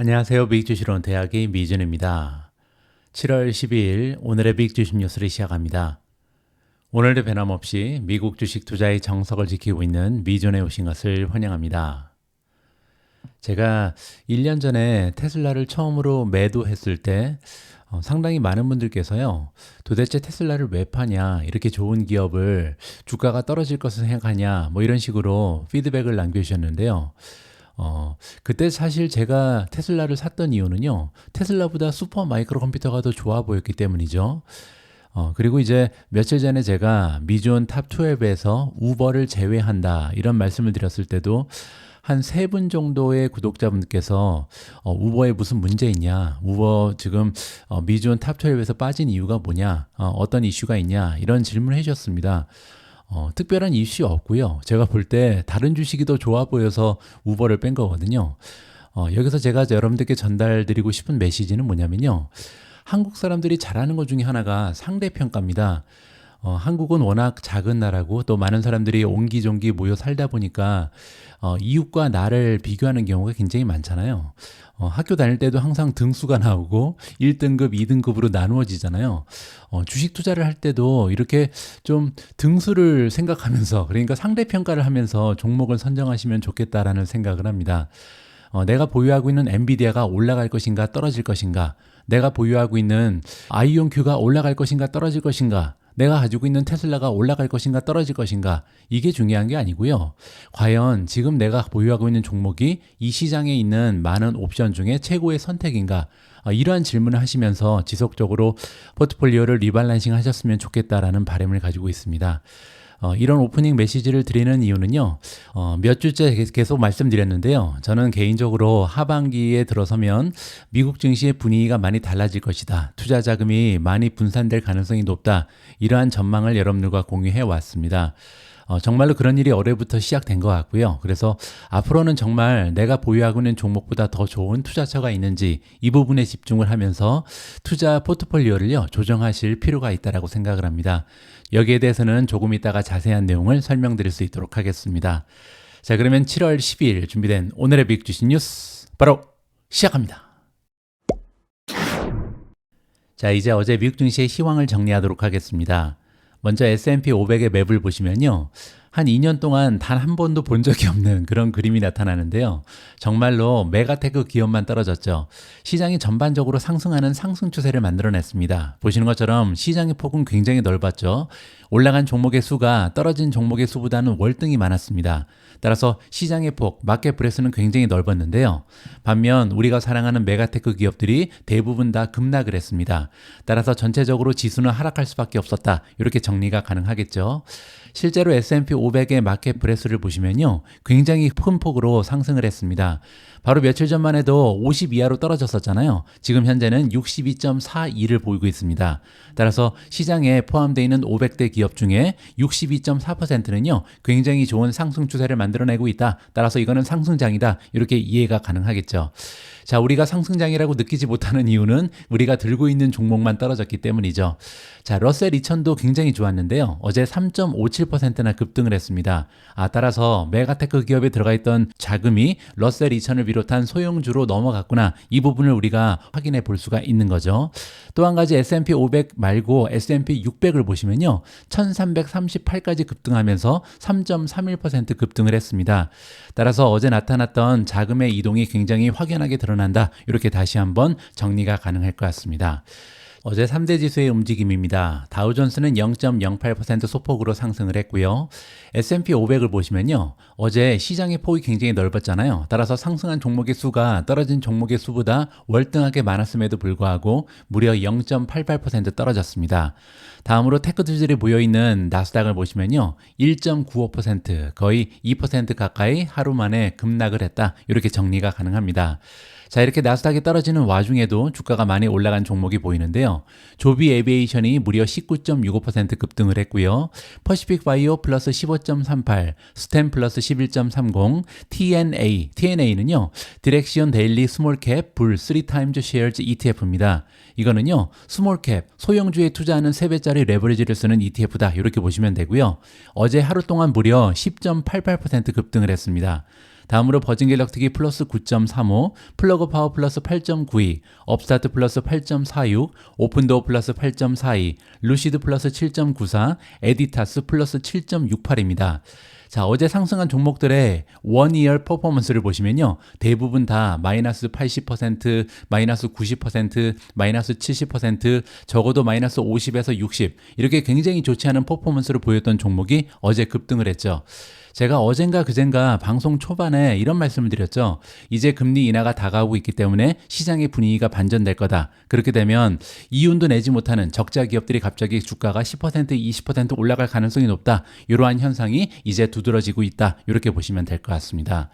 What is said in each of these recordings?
안녕하세요. 빅주시론 대학의 미준입니다. 7월 12일 오늘의 빅주식 뉴스를 시작합니다. 오늘도 변함없이 미국 주식 투자의 정석을 지키고 있는 미준에 오신 것을 환영합니다. 제가 1년 전에 테슬라를 처음으로 매도했을 때 상당히 많은 분들께서요. 도대체 테슬라를 왜 파냐? 이렇게 좋은 기업을 주가가 떨어질 것을 생각하냐? 뭐 이런 식으로 피드백을 남겨주셨는데요. 그때 사실 제가 테슬라를 샀던 이유는요. 테슬라보다 슈퍼 마이크로 컴퓨터가 더 좋아 보였기 때문이죠. 그리고 이제 며칠 전에 제가 미존 탑 12에서 우버를 제외한다 이런 말씀을 드렸을 때도 한 3분 정도의 구독자분께서 우버에 무슨 문제 있냐, 우버 지금 미존 탑 12에서 빠진 이유가 뭐냐, 어떤 이슈가 있냐 이런 질문을 해주셨습니다. 특별한 이슈 없고요. 제가 볼 때 다른 주식이 더 좋아 보여서 우버를 뺀 거거든요. 여기서 제가 여러분들께 전달드리고 싶은 메시지는 뭐냐면요. 한국 사람들이 잘하는 것 중에 하나가 상대평가입니다. 한국은 워낙 작은 나라고 또 많은 사람들이 옹기종기 모여 살다 보니까 이웃과 나를 비교하는 경우가 굉장히 많잖아요. 학교 다닐 때도 항상 등수가 나오고 1등급, 2등급으로 나누어지잖아요. 주식 투자를 할 때도 이렇게 좀 등수를 생각하면서 그러니까 상대평가를 하면서 종목을 선정하시면 좋겠다라는 생각을 합니다. 내가 보유하고 있는 엔비디아가 올라갈 것인가 떨어질 것인가, 내가 보유하고 있는 아이온큐가 올라갈 것인가 떨어질 것인가, 내가 가지고 있는 테슬라가 올라갈 것인가 떨어질 것인가, 이게 중요한 게 아니고요. 과연 지금 내가 보유하고 있는 종목이 이 시장에 있는 많은 옵션 중에 최고의 선택인가, 이러한 질문을 하시면서 지속적으로 포트폴리오를 리밸런싱 하셨으면 좋겠다라는 바람을 가지고 있습니다. 이런 오프닝 메시지를 드리는 이유는요. 몇 주째 계속 말씀드렸는데요. 저는 개인적으로 하반기에 들어서면 미국 증시의 분위기가 많이 달라질 것이다. 투자 자금이 많이 분산될 가능성이 높다. 이러한 전망을 여러분들과 공유해 왔습니다. 정말로 그런 일이 올해부터 시작된 것 같고요. 그래서 앞으로는 정말 내가 보유하고 있는 종목보다 더 좋은 투자처가 있는지 이 부분에 집중을 하면서 투자 포트폴리오를요 조정하실 필요가 있다고 생각을 합니다. 여기에 대해서는 조금 이따가 자세한 내용을 설명드릴 수 있도록 하겠습니다. 자, 그러면 7월 12일 준비된 오늘의 빅 주식 뉴스 바로 시작합니다. 자, 이제 어제 미국 증시의 시황을 정리하도록 하겠습니다. 먼저 S&P 500의 맵을 보시면요. 한 2년 동안 단 한 번도 본 적이 없는 그런 그림이 나타나는데요. 정말로 메가테크 기업만 떨어졌죠. 시장이 전반적으로 상승하는 상승 추세를 만들어냈습니다. 보시는 것처럼 시장의 폭은 굉장히 넓었죠. 올라간 종목의 수가 떨어진 종목의 수보다는 월등히 많았습니다. 따라서 시장의 폭, 마켓 브레스는 굉장히 넓었는데요. 반면 우리가 사랑하는 메가테크 기업들이 대부분 다 급락을 했습니다. 따라서 전체적으로 지수는 하락할 수밖에 없었다. 이렇게 정리가 가능하겠죠. 실제로 S&P 500의 마켓 브레스를 보시면요. 굉장히 큰 폭으로 상승을 했습니다. 바로 며칠 전만 해도 50 이하로 떨어졌었잖아요. 지금 현재는 62.42를 보이고 있습니다. 따라서 시장에 포함되어 있는 500대 기업 중에 62.4%는요. 굉장히 좋은 상승 추세를 만들어내고 있다. 따라서 이거는 상승장이다. 이렇게 이해가 가능하겠죠. 자, 우리가 상승장이라고 느끼지 못하는 이유는 우리가 들고 있는 종목만 떨어졌기 때문이죠. 자, 러셀 2000도 굉장히 좋았는데요. 어제 3.57%나 급등을 했습니다. 따라서 메가테크 기업에 들어가 있던 자금이 러셀 2000을 비롯한 소형주로 넘어갔구나. 이 부분을 우리가 확인해 볼 수가 있는 거죠. 또 한 가지 S&P 500 말고 S&P 600을 보시면요. 1338까지 급등하면서 3.31% 급등을 했습니다. 따라서 어제 나타났던 자금의 이동이 굉장히 확연하게 드러난다. 이렇게 다시 한번 정리가 가능할 것 같습니다. 어제 3대 지수의 움직임입니다. 다우존스는 0.08% 소폭으로 상승을 했고요. S&P 500을 보시면요. 어제 시장의 폭이 굉장히 넓었잖아요. 따라서 상승한 종목의 수가 떨어진 종목의 수보다 월등하게 많았음에도 불구하고 무려 0.88% 떨어졌습니다. 다음으로 테크주들이 모여있는 나스닥을 보시면요. 1.95% 거의 2% 가까이 하루 만에 급락을 했다. 이렇게 정리가 가능합니다. 자, 이렇게 나스닥이 떨어지는 와중에도 주가가 많이 올라간 종목이 보이는데요. 조비 에비에이션이 무려 19.65% 급등을 했고요. 퍼시픽 바이오 플러스 15.38, 스템 플러스 11.30, TNA는요. 디렉시온 데일리 스몰캡 불 3x 쉐어즈 ETF입니다. 이거는요. 스몰캡, 소형주에 투자하는 3배짜리 레버리지를 쓰는 ETF다. 이렇게 보시면 되고요. 어제 하루 동안 무려 10.88% 급등을 했습니다. 다음으로 버진 갤럭틱이 플러스 9.35, 플러그 파워 플러스 8.92, 업스타트 플러스 8.46, 오픈도어 플러스 8.42, 루시드 플러스 7.94, 에디타스 플러스 7.68입니다. 자, 어제 상승한 종목들의 원이어 퍼포먼스를 보시면요. 대부분 다 마이너스 80%, 마이너스 90%, 마이너스 70%, 적어도 마이너스 50에서 60 이렇게 굉장히 좋지 않은 퍼포먼스를 보였던 종목이 어제 급등을 했죠. 제가 어젠가 그젠가 방송 초반에 이런 말씀을 드렸죠. 이제 금리 인하가 다가오고 있기 때문에 시장의 분위기가 반전될 거다. 그렇게 되면 이윤도 내지 못하는 적자 기업들이 갑자기 주가가 10%, 20% 올라갈 가능성이 높다. 이러한 현상이 이제 두드러지고 있다. 이렇게 보시면 될 것 같습니다.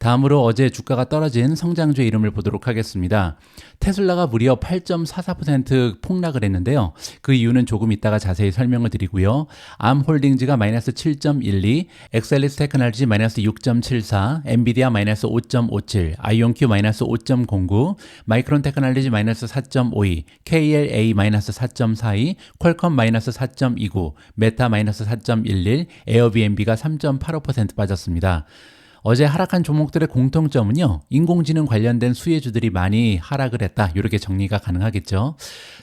다음으로 어제 주가가 떨어진 성장주의 이름을 보도록 하겠습니다. 테슬라가 무려 8.44% 폭락을 했는데요. 그 이유는 조금 이따가 자세히 설명을 드리고요. 암홀딩즈가 마이너스 7.12, 엑셀리스 테크놀로지 마이너스 6.74, 엔비디아 마이너스 5.57, 아이온큐 마이너스 5.09, 마이크론 테크놀로지 마이너스 4.52, KLA 마이너스 4.42, 퀄컴 마이너스 4.29, 메타 마이너스 4.11, 에어비앤비가 3.85% 빠졌습니다. 어제 하락한 종목들의 공통점은요. 인공지능 관련된 수혜주들이 많이 하락을 했다. 이렇게 정리가 가능하겠죠.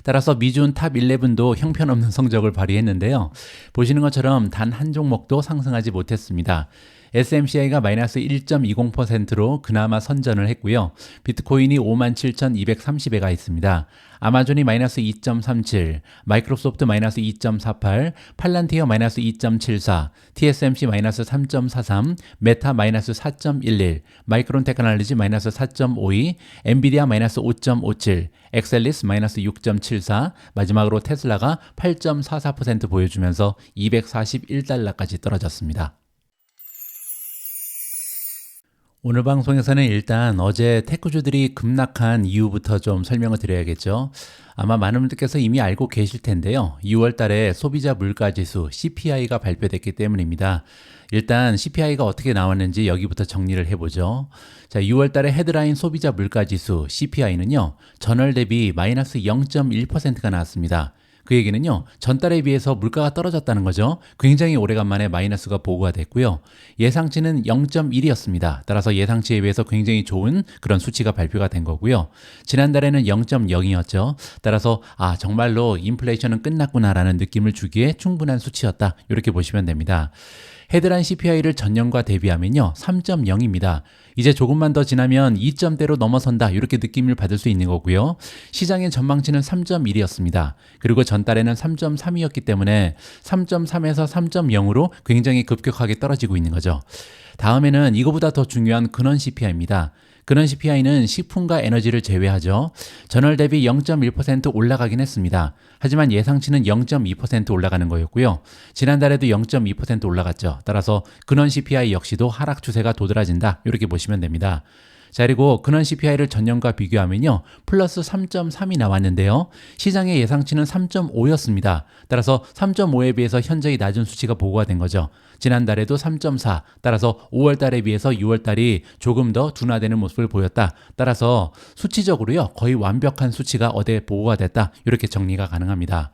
따라서 미준 탑 11도 형편없는 성적을 발휘했는데요. 보시는 것처럼 단 한 종목도 상승하지 못했습니다. SMCI가 마이너스 1.20%로 그나마 선전을 했고요. 비트코인이 57,230에 가 있습니다. 아마존이 마이너스 2.37, 마이크로소프트 마이너스 2.48, 팔란티어 마이너스 2.74, TSMC 마이너스 3.43, 메타 마이너스 4.11, 마이크론 테크놀로지 마이너스 4.52, 엔비디아 마이너스 5.57, 엑셀리스 마이너스 6.74, 마지막으로 테슬라가 8.44% 보여주면서 241달러까지 떨어졌습니다. 오늘 방송에서는 일단 어제 테크주들이 급락한 이유부터 좀 설명을 드려야겠죠. 아마 많은 분들께서 이미 알고 계실 텐데요. 2월 달에 소비자 물가지수 CPI가 발표됐기 때문입니다. 일단 CPI가 어떻게 나왔는지 여기부터 정리를 해보죠. 자, 6월 달에 헤드라인 소비자 물가지수 CPI는요. 전월 대비 마이너스 0.1%가 나왔습니다. 그 얘기는요. 전달에 비해서 물가가 떨어졌다는 거죠. 굉장히 오래간만에 마이너스가 보고가 됐고요. 예상치는 0.1이었습니다. 따라서 예상치에 비해서 굉장히 좋은 그런 수치가 발표가 된 거고요. 지난달에는 0.0이었죠. 따라서 정말로 인플레이션은 끝났구나라는 느낌을 주기에 충분한 수치였다. 이렇게 보시면 됩니다. 헤드라인 CPI를 전년과 대비하면요. 3.0입니다. 이제 조금만 더 지나면 2점대로 넘어선다 이렇게 느낌을 받을 수 있는 거고요. 시장의 전망치는 3.1이었습니다. 그리고 전달에는 3.3이었기 때문에 3.3에서 3.0으로 굉장히 급격하게 떨어지고 있는 거죠. 다음에는 이거보다 더 중요한 근원 CPI입니다. 근원 CPI는 식품과 에너지를 제외하죠. 전월 대비 0.1% 올라가긴 했습니다. 하지만 예상치는 0.2% 올라가는 거였고요. 지난달에도 0.2% 올라갔죠. 따라서 근원 CPI 역시도 하락 추세가 도드라진다. 이렇게 보시면 됩니다. 자, 그리고 근원 CPI를 전년과 비교하면요. 플러스 3.3이 나왔는데요. 시장의 예상치는 3.5였습니다. 따라서 3.5에 비해서 현저히 낮은 수치가 보고가 된 거죠. 지난달에도 3.4, 따라서 5월 달에 비해서 6월 달이 조금 더 둔화되는 모습을 보였다. 따라서 수치적으로요. 거의 완벽한 수치가 어제 보고가 됐다. 이렇게 정리가 가능합니다.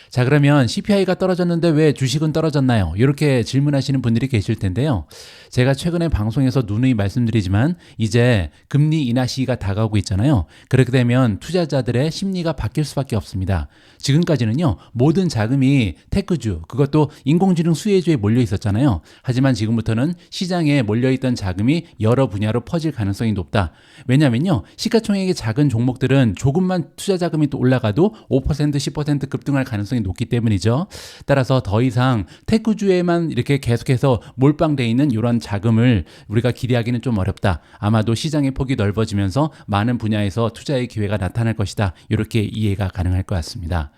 자, 그러면 CPI가 떨어졌는데 왜 주식은 떨어졌나요? 이렇게 질문하시는 분들이 계실 텐데요. 제가 최근에 방송에서 누누이 말씀드리지만 이제 금리 인하 시기가 다가오고 있잖아요. 그렇게 되면 투자자들의 심리가 바뀔 수밖에 없습니다. 지금까지는요. 모든 자금이 테크주, 그것도 인공지능 수혜주에 몰려 있었잖아요. 하지만 지금부터는 시장에 몰려있던 자금이 여러 분야로 퍼질 가능성이 높다. 왜냐면요. 시가총액이 작은 종목들은 조금만 투자 자금이 또 올라가도 5%, 10% 급등할 가능성이 높기 때문이죠. 따라서 더 이상 테크주에만 이렇게 계속해서 몰빵되어 있는 이런 자금을 우리가 기대하기는 좀 어렵다. 아마도 시장의 폭이 넓어지면서 많은 분야에서 투자의 기회가 나타날 것이다. 이렇게 이해가 가능할 것 같습니다.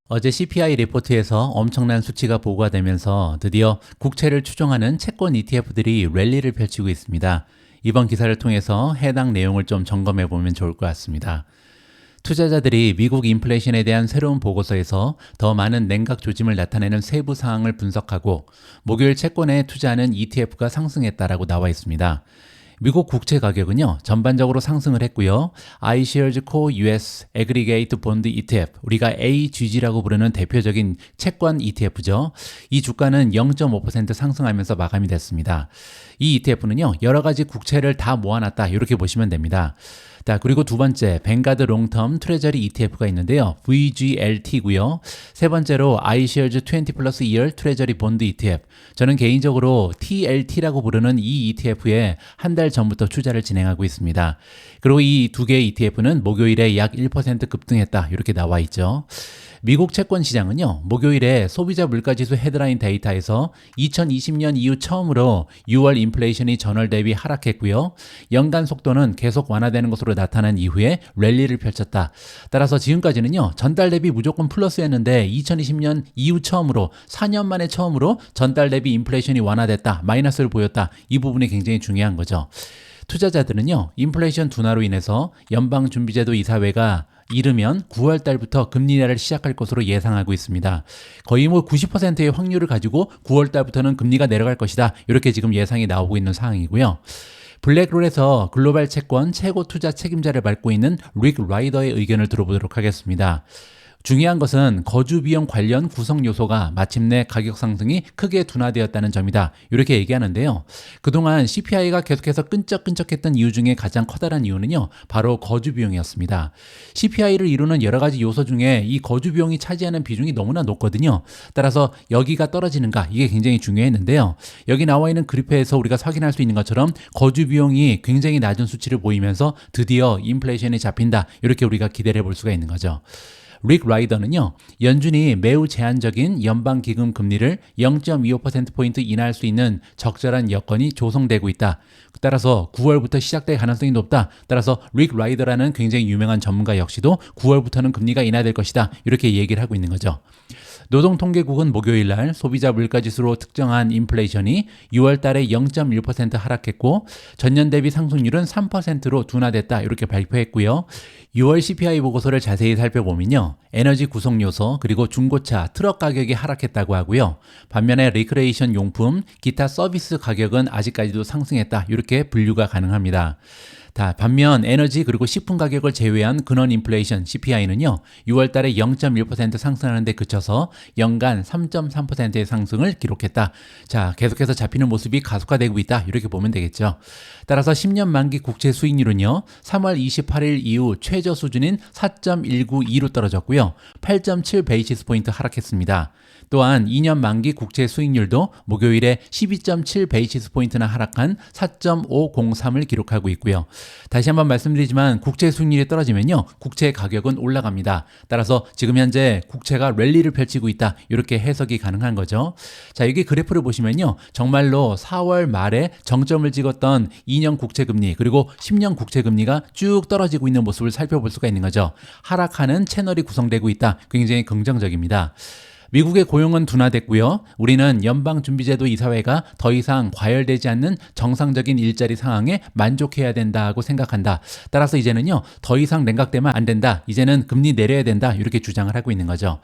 어제 CPI 리포트에서 엄청난 수치가 보고가 되면서 드디어 국채를 추종하는 채권 ETF들이 랠리를 펼치고 있습니다. 이번 기사를 통해서 해당 내용을 좀 점검해 보면 좋을 것 같습니다. 투자자들이 미국 인플레이션에 대한 새로운 보고서에서 더 많은 냉각 조짐을 나타내는 세부 사항을 분석하고 목요일 채권에 투자하는 ETF가 상승했다라고 나와 있습니다. 미국 국채 가격은요, 전반적으로 상승을 했고요. iShares Core US Aggregate Bond ETF, 우리가 AGG라고 부르는 대표적인 채권 ETF죠. 이 주가는 0.5% 상승하면서 마감이 됐습니다. 이 ETF는요, 여러 가지 국채를 다 모아놨다, 이렇게 보시면 됩니다. 자, 그리고 두 번째, 뱅가드 롱텀 트레저리 ETF가 있는데요. VGLT고요. 세 번째로 iShares 20 플러스 2열 트레저리 본드 ETF. 저는 개인적으로 TLT라고 부르는 이 ETF에 한 달 전부터 투자를 진행하고 있습니다. 그리고 이 두 개의 ETF는 목요일에 약 1% 급등했다, 이렇게 나와 있죠. 미국 채권 시장은요, 목요일에 소비자 물가지수 헤드라인 데이터에서 2020년 이후 처음으로 6월 인플레이션이 전월 대비 하락했고요. 연간 속도는 계속 완화되는 것으로 나타난 이후에 랠리를 펼쳤다. 따라서 지금까지는요, 전달 대비 무조건 플러스였는데 2020년 이후 처음으로 4년 만에 처음으로 전달 대비 인플레이션이 완화됐다, 마이너스를 보였다. 이 부분이 굉장히 중요한 거죠. 투자자들은요, 인플레이션 둔화로 인해서 연방준비제도 이사회가 이르면 9월 달부터 금리 인하를 시작할 것으로 예상하고 있습니다. 거의 90%의 확률을 가지고 9월 달부터는 금리가 내려갈 것이다, 이렇게 지금 예상이 나오고 있는 상황이고요. 블랙롤에서 글로벌 채권 최고 투자 책임자를 맡고 있는 릭 라이더의 의견을 들어보도록 하겠습니다. 중요한 것은 거주 비용 관련 구성 요소가 마침내 가격 상승이 크게 둔화되었다는 점이다, 이렇게 얘기하는데요. 그동안 CPI가 계속해서 끈적끈적했던 이유 중에 가장 커다란 이유는요, 바로 거주 비용이었습니다. CPI를 이루는 여러 가지 요소 중에 이 거주 비용이 차지하는 비중이 너무나 높거든요. 따라서 여기가 떨어지는가, 이게 굉장히 중요했는데요. 여기 나와 있는 그래프에서 우리가 확인할 수 있는 것처럼 거주 비용이 굉장히 낮은 수치를 보이면서 드디어 인플레이션이 잡힌다, 이렇게 우리가 기대를 해볼 수가 있는 거죠. 릭 라이더는요, 연준이 매우 제한적인 연방기금 금리를 0.25%포인트 인하할 수 있는 적절한 여건이 조성되고 있다. 따라서 9월부터 시작될 가능성이 높다. 따라서 릭 라이더라는 굉장히 유명한 전문가 역시도 9월부터는 금리가 인하될 것이다, 이렇게 얘기를 하고 있는 거죠. 노동통계국은 목요일 날 소비자 물가지수로 특정한 인플레이션이 6월 달에 0.1% 하락했고 전년 대비 상승률은 3%로 둔화됐다, 이렇게 발표했고요. 6월 CPI 보고서를 자세히 살펴보면요, 에너지 구성 요소 그리고 중고차, 트럭 가격이 하락했다고 하고요. 반면에 리크레이션 용품, 기타 서비스 가격은 아직까지도 상승했다, 이렇게 분류가 가능합니다. 반면 에너지 그리고 식품 가격을 제외한 근원 인플레이션 CPI는요, 6월 달에 0.1% 상승하는 데 그쳐서 연간 3.3%의 상승을 기록했다. 자, 계속해서 잡히는 모습이 가속화되고 있다, 이렇게 보면 되겠죠. 따라서 10년 만기 국채 수익률은요, 3월 28일 이후 최저 수준인 4.192로 떨어졌고요. 8.7 베이시스 포인트 하락했습니다. 또한 2년 만기 국채 수익률도 목요일에 12.7 베이시스 포인트나 하락한 4.503을 기록하고 있고요. 다시 한번 말씀드리지만 국채 수익률이 떨어지면요, 국채 가격은 올라갑니다. 따라서 지금 현재 국채가 랠리를 펼치고 있다, 이렇게 해석이 가능한 거죠. 자, 여기 그래프를 보시면요, 정말로 4월 말에 정점을 찍었던 2년 국채 금리 그리고 10년 국채 금리가 쭉 떨어지고 있는 모습을 살펴볼 수가 있는 거죠. 하락하는 채널이 구성되고 있다. 굉장히 긍정적입니다. 미국의 고용은 둔화됐고요. 우리는 연방준비제도 이사회가 더 이상 과열되지 않는 정상적인 일자리 상황에 만족해야 된다고 생각한다. 따라서 이제는요, 더 이상 냉각되면 안 된다. 이제는 금리 내려야 된다. 이렇게 주장을 하고 있는 거죠.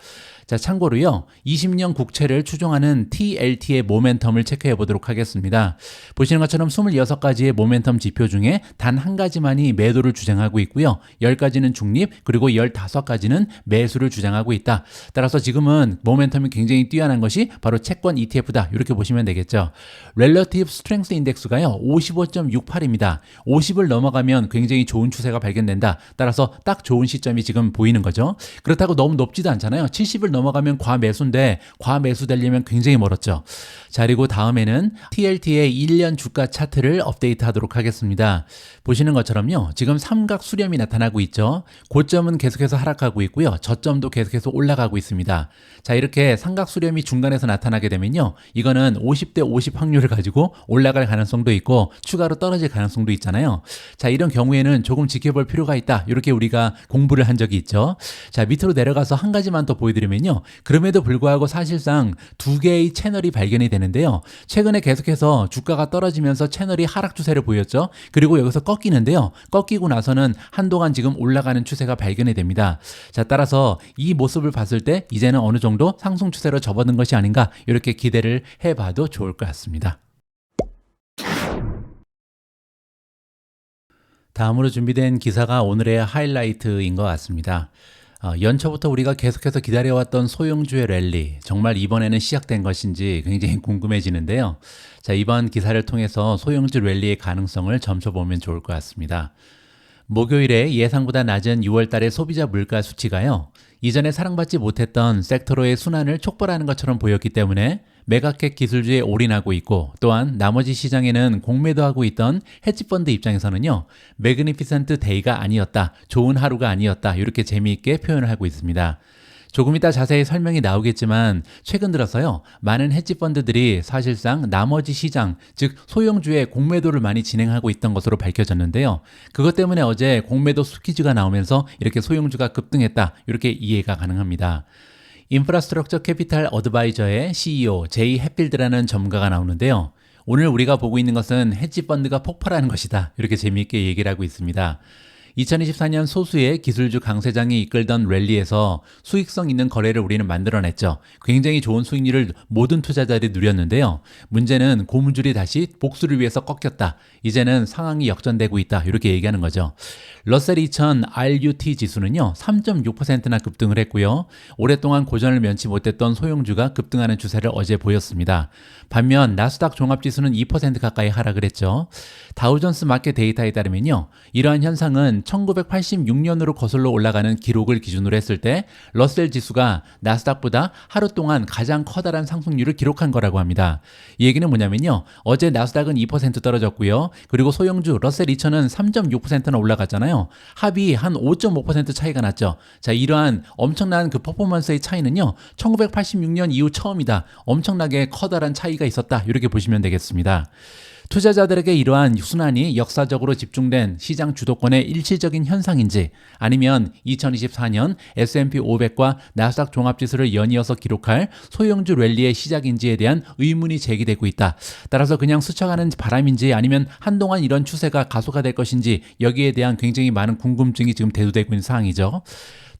자, 참고로요, 20년 국채를 추종하는 TLT의 모멘텀을 체크해 보도록 하겠습니다. 보시는 것처럼 26가지의 모멘텀 지표 중에 단 한 가지만이 매도를 주장하고 있고요. 10가지는 중립, 그리고 15가지는 매수를 주장하고 있다. 따라서 지금은 모멘텀이 굉장히 뛰어난 것이 바로 채권 ETF다, 이렇게 보시면 되겠죠. Relative Strength Index가요, 55.68입니다. 50을 넘어가면 굉장히 좋은 추세가 발견된다. 따라서 딱 좋은 시점이 지금 보이는 거죠. 그렇다고 너무 높지도 않잖아요. 70을 넘어가면 과매수인데 과매수 되려면 굉장히 멀었죠. 자, 그리고 다음에는 TLT의 1년 주가 차트를 업데이트 하도록 하겠습니다. 보시는 것처럼요, 지금 삼각 수렴이 나타나고 있죠. 고점은 계속해서 하락하고 있고요. 저점도 계속해서 올라가고 있습니다. 자, 이렇게 삼각 수렴이 중간에서 나타나게 되면요, 이거는 50대 50 확률을 가지고 올라갈 가능성도 있고 추가로 떨어질 가능성도 있잖아요. 자, 이런 경우에는 조금 지켜볼 필요가 있다, 이렇게 우리가 공부를 한 적이 있죠. 자, 밑으로 내려가서 한 가지만 더 보여드리면요, 그럼에도 불구하고 사실상 두 개의 채널이 발견이 되는데요. 최근에 계속해서 주가가 떨어지면서 채널이 하락 추세를 보였죠. 그리고 여기서 꺾이는데요. 꺾이고 나서는 한동안 지금 올라가는 추세가 발견이 됩니다. 자, 따라서 이 모습을 봤을 때 이제는 어느 정도 상승 추세로 접어든 것이 아닌가, 이렇게 기대를 해봐도 좋을 것 같습니다. 다음으로 준비된 기사가 오늘의 하이라이트인 것 같습니다. 연초부터 우리가 계속해서 기다려왔던 소형주의 랠리, 정말 이번에는 시작된 것인지 굉장히 궁금해지는데요. 자, 이번 기사를 통해서 소형주 랠리의 가능성을 점쳐보면 좋을 것 같습니다. 목요일에 예상보다 낮은 6월 달의 소비자 물가 수치가요, 이전에 사랑받지 못했던 섹터로의 순환을 촉발하는 것처럼 보였기 때문에 매각핵 기술주에 올인하고 있고, 또한 나머지 시장에는 공매도하고 있던 헤지펀드 입장에서는요, 매그니피센트 데이가 아니었다, 좋은 하루가 아니었다, 이렇게 재미있게 표현을 하고 있습니다. 조금 이따 자세히 설명이 나오겠지만 최근 들어서요, 많은 헤지펀드들이 사실상 나머지 시장, 즉 소형주의 공매도를 많이 진행하고 있던 것으로 밝혀졌는데요. 그것 때문에 어제 공매도 스퀴즈가 나오면서 이렇게 소형주가 급등했다, 이렇게 이해가 가능합니다. 인프라스트럭처 캐피탈 어드바이저의 CEO 제이 햇필드라는 전문가가 나오는데요. 오늘 우리가 보고 있는 것은 헤지펀드가 폭발하는 것이다, 이렇게 재미있게 얘기를 하고 있습니다. 2024년 소수의 기술주 강세장이 이끌던 랠리에서 수익성 있는 거래를 우리는 만들어냈죠. 굉장히 좋은 수익률을 모든 투자자들이 누렸는데요. 문제는 고무줄이 다시 복수를 위해서 꺾였다. 이제는 상황이 역전되고 있다, 이렇게 얘기하는 거죠. 러셀 2000 RUT 지수는요, 3.6%나 급등을 했고요. 오랫동안 고전을 면치 못했던 소형주가 급등하는 추세를 어제 보였습니다. 반면 나스닥 종합지수는 2% 가까이 하락을 했죠. 다우존스 마켓 데이터에 따르면요, 이러한 현상은 1986년으로 거슬러 올라가는 기록을 기준으로 했을 때 러셀 지수가 나스닥보다 하루 동안 가장 커다란 상승률을 기록한 거라고 합니다. 이 얘기는 뭐냐면요, 어제 나스닥은 2% 떨어졌고요. 그리고 소형주 러셀 2000은 3.6%나 올라갔잖아요. 합이 한 5.5% 차이가 났죠. 자, 이러한 엄청난 그 퍼포먼스의 차이는요, 1986년 이후 처음이다. 엄청나게 커다란 차이가 있었다, 이렇게 보시면 되겠습니다. 투자자들에게 이러한 순환이 역사적으로 집중된 시장 주도권의 일시적인 현상인지, 아니면 2024년 S&P 500과 나스닥 종합지수를 연이어서 기록할 소형주 랠리의 시작인지에 대한 의문이 제기되고 있다. 따라서 그냥 스쳐가는 바람인지, 아니면 한동안 이런 추세가 가속화될 것인지, 여기에 대한 굉장히 많은 궁금증이 지금 대두되고 있는 상황이죠.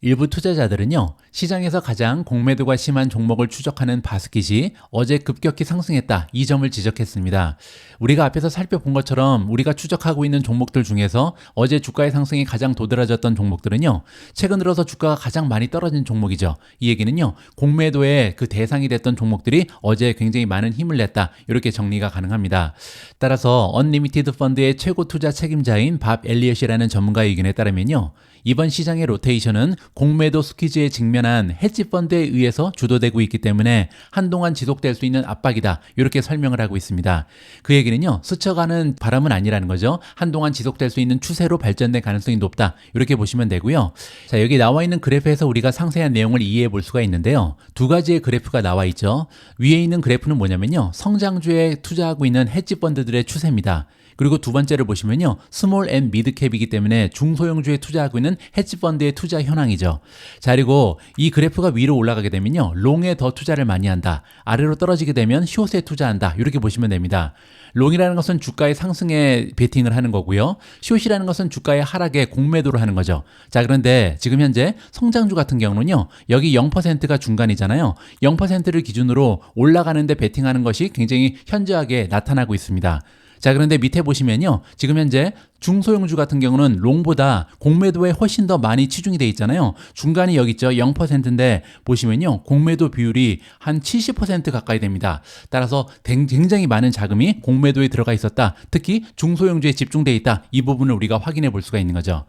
일부 투자자들은요, 시장에서 가장 공매도가 심한 종목을 추적하는 바스킷이 어제 급격히 상승했다, 이 점을 지적했습니다. 우리가 앞에서 살펴본 것처럼 우리가 추적하고 있는 종목들 중에서 어제 주가의 상승이 가장 도드라졌던 종목들은요, 최근 들어서 주가가 가장 많이 떨어진 종목이죠. 이 얘기는요, 공매도의 그 대상이 됐던 종목들이 어제 굉장히 많은 힘을 냈다, 이렇게 정리가 가능합니다. 따라서 언리미티드 펀드의 최고 투자 책임자인 밥 엘리엇이라는 전문가의 의견에 따르면요, 이번 시장의 로테이션은 공매도 스퀴즈에 직면한 헤지펀드에 의해서 주도되고 있기 때문에 한동안 지속될 수 있는 압박이다, 이렇게 설명을 하고 있습니다. 그 얘기는요, 스쳐가는 바람은 아니라는 거죠. 한동안 지속될 수 있는 추세로 발전될 가능성이 높다, 이렇게 보시면 되고요. 자, 여기 나와 있는 그래프에서 우리가 상세한 내용을 이해해 볼 수가 있는데요. 두 가지의 그래프가 나와 있죠. 위에 있는 그래프는 뭐냐면요, 성장주에 투자하고 있는 헤지펀드들의 추세입니다. 그리고 두 번째를 보시면요, 스몰 앤 미드캡이기 때문에 중소형주에 투자하고 있는 헤지펀드의 투자 현황이죠. 자, 그리고 이 그래프가 위로 올라가게 되면요, 롱에 더 투자를 많이 한다. 아래로 떨어지게 되면 숏에 투자한다, 이렇게 보시면 됩니다. 롱이라는 것은 주가의 상승에 베팅을 하는 거고요. 숏이라는 것은 주가의 하락에 공매도를 하는 거죠. 자, 그런데 지금 현재 성장주 같은 경우는요, 여기 0%가 중간이잖아요. 0%를 기준으로 올라가는데 베팅하는 것이 굉장히 현저하게 나타나고 있습니다. 자, 그런데 밑에 보시면요, 지금 현재 중소형주 같은 경우는 롱보다 공매도에 훨씬 더 많이 치중이 돼 있잖아요. 중간이 여기 있죠. 0%인데 보시면요, 공매도 비율이 한 70% 가까이 됩니다. 따라서 굉장히 많은 자금이 공매도에 들어가 있었다. 특히 중소형주에 집중돼 있다. 이 부분을 우리가 확인해 볼 수가 있는 거죠.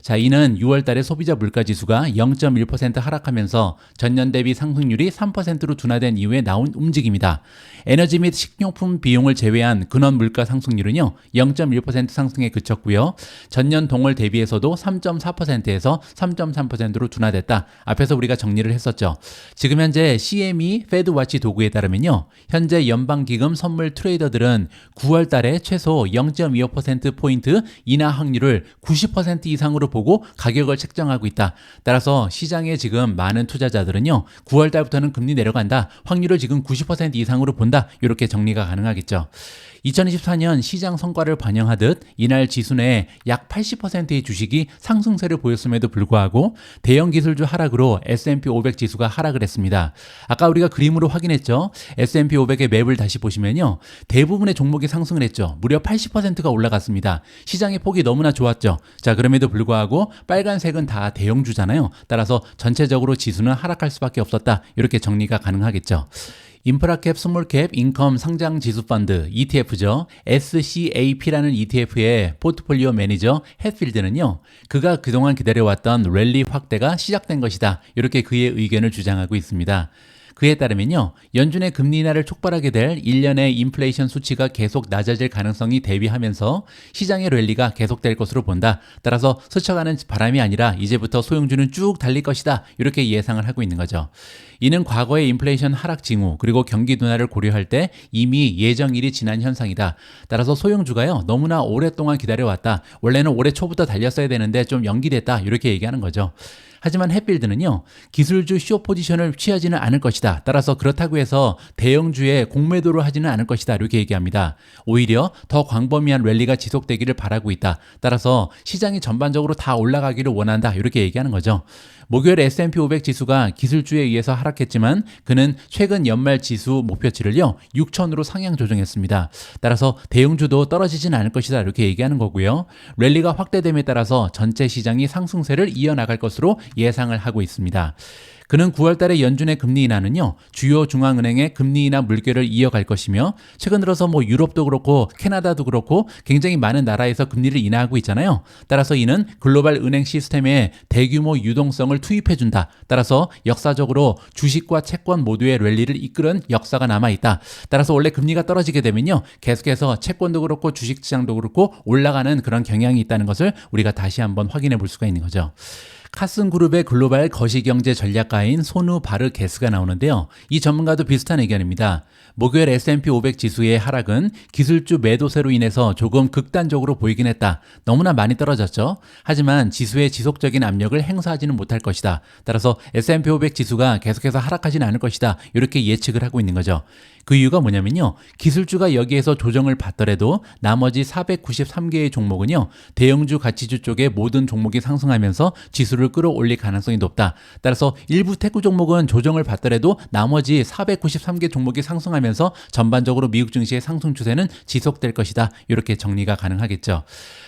자, 이는 6월 달에 소비자 물가지수가 0.1% 하락하면서 전년 대비 상승률이 3%로 둔화된 이후에 나온 움직임이다. 에너지 및 식료품 비용을 제외한 근원 물가 상승률은요, 0.1% 상승에 그쳤고요. 전년 동월 대비해서도 3.4%에서 3.3%로 둔화됐다. 앞에서 우리가 정리를 했었죠. 지금 현재 CME 페드와치 도구에 따르면요, 현재 연방기금 선물 트레이더들은 9월 달에 최소 0.25%포인트 인하 확률을 90% 이상으로 보고 가격을 책정하고 있다. 따라서 시장에 지금 많은 투자자들은요, 9월 달부터는 금리 내려간다. 확률을 지금 90% 이상으로 본다. 이렇게 정리가 가능하겠죠. 2024년 시장 성과를 반영하듯 이날 지수 내에 약 80%의 주식이 상승세를 보였음에도 불구하고 대형 기술주 하락으로 S&P 500 지수가 하락을 했습니다. 아까 우리가 그림으로 확인했죠. S&P 500의 맵을 다시 보시면요. 대부분의 종목이 상승을 했죠. 무려 80%가 올라갔습니다. 시장의 폭이 너무나 좋았죠. 자, 그럼에도 불구하고 빨간색은 다 대형주잖아요. 따라서 전체적으로 지수는 하락할 수밖에 없었다. 이렇게 정리가 가능하겠죠. 인프라캡 스몰캡 인컴 상장 지수 펀드 ETF죠. SCAP라는 ETF의 포트폴리오 매니저 햇필드는요. 그가 그동안 기다려왔던 랠리 확대가 시작된 것이다. 이렇게 그의 의견을 주장하고 있습니다. 그에 따르면요, 연준의 금리 인하를 촉발하게 될 1년의 인플레이션 수치가 계속 낮아질 가능성이 대비하면서 시장의 랠리가 계속될 것으로 본다. 따라서 스쳐가는 바람이 아니라 이제부터 소형주는 쭉 달릴 것이다. 이렇게 예상을 하고 있는 거죠. 이는 과거의 인플레이션 하락 징후 그리고 경기 둔화를 고려할 때 이미 예정일이 지난 현상이다. 따라서 소형주가요, 너무나 오랫동안 기다려왔다. 원래는 올해 초부터 달렸어야 되는데 좀 연기됐다. 이렇게 얘기하는 거죠. 하지만 햇필드는요, 기술주 쇼 포지션을 취하지는 않을 것이다. 따라서 그렇다고 해서 대형주에 공매도를 하지는 않을 것이다. 이렇게 얘기합니다. 오히려 더 광범위한 랠리가 지속되기를 바라고 있다. 따라서 시장이 전반적으로 다 올라가기를 원한다. 이렇게 얘기하는 거죠. 목요일 S&P 500 지수가 기술주에 의해서 하락했지만 그는 최근 연말 지수 목표치를요 6,000으로 상향 조정했습니다. 따라서 대형주도 떨어지진 않을 것이다 이렇게 얘기하는 거고요. 랠리가 확대됨에 따라서 전체 시장이 상승세를 이어나갈 것으로 예상을 하고 있습니다. 그는 9월 달에 연준의 금리 인하는요, 주요 중앙은행의 금리 인하 물결을 이어갈 것이며, 최근 들어서 유럽도 그렇고 캐나다도 그렇고 굉장히 많은 나라에서 금리를 인하하고 있잖아요. 따라서 이는 글로벌 은행 시스템에 대규모 유동성을 투입해준다. 따라서 역사적으로 주식과 채권 모두의 랠리를 이끄는 역사가 남아있다. 따라서 원래 금리가 떨어지게 되면요, 계속해서 채권도 그렇고 주식시장도 그렇고 올라가는 그런 경향이 있다는 것을 우리가 다시 한번 확인해 볼 수가 있는 거죠. 카슨 그룹의 글로벌 거시경제 전략가인 소누 바르게스가 나오는데요. 이 전문가도 비슷한 의견입니다. 목요일 S&P 500 지수의 하락은 기술주 매도세로 인해서 조금 극단적으로 보이긴 했다. 너무나 많이 떨어졌죠. 하지만 지수의 지속적인 압력을 행사하지는 못할 것이다. 따라서 S&P 500 지수가 계속해서 하락하지는 않을 것이다. 이렇게 예측을 하고 있는 거죠. 그 이유가 뭐냐면요. 기술주가 여기에서 조정을 받더라도 나머지 493개의 종목은요. 대형주 가치주 쪽의 모든 종목이 상승하면서 지수를 끌어올릴 가능성이 높다. 따라서 일부 테크 종목은 조정을 받더라도 나머지 493개 종목이 상승하면서 전반적으로 미국 증시의 상승 추세는 지속될 것이다. 이렇게 정리가 가능하겠죠.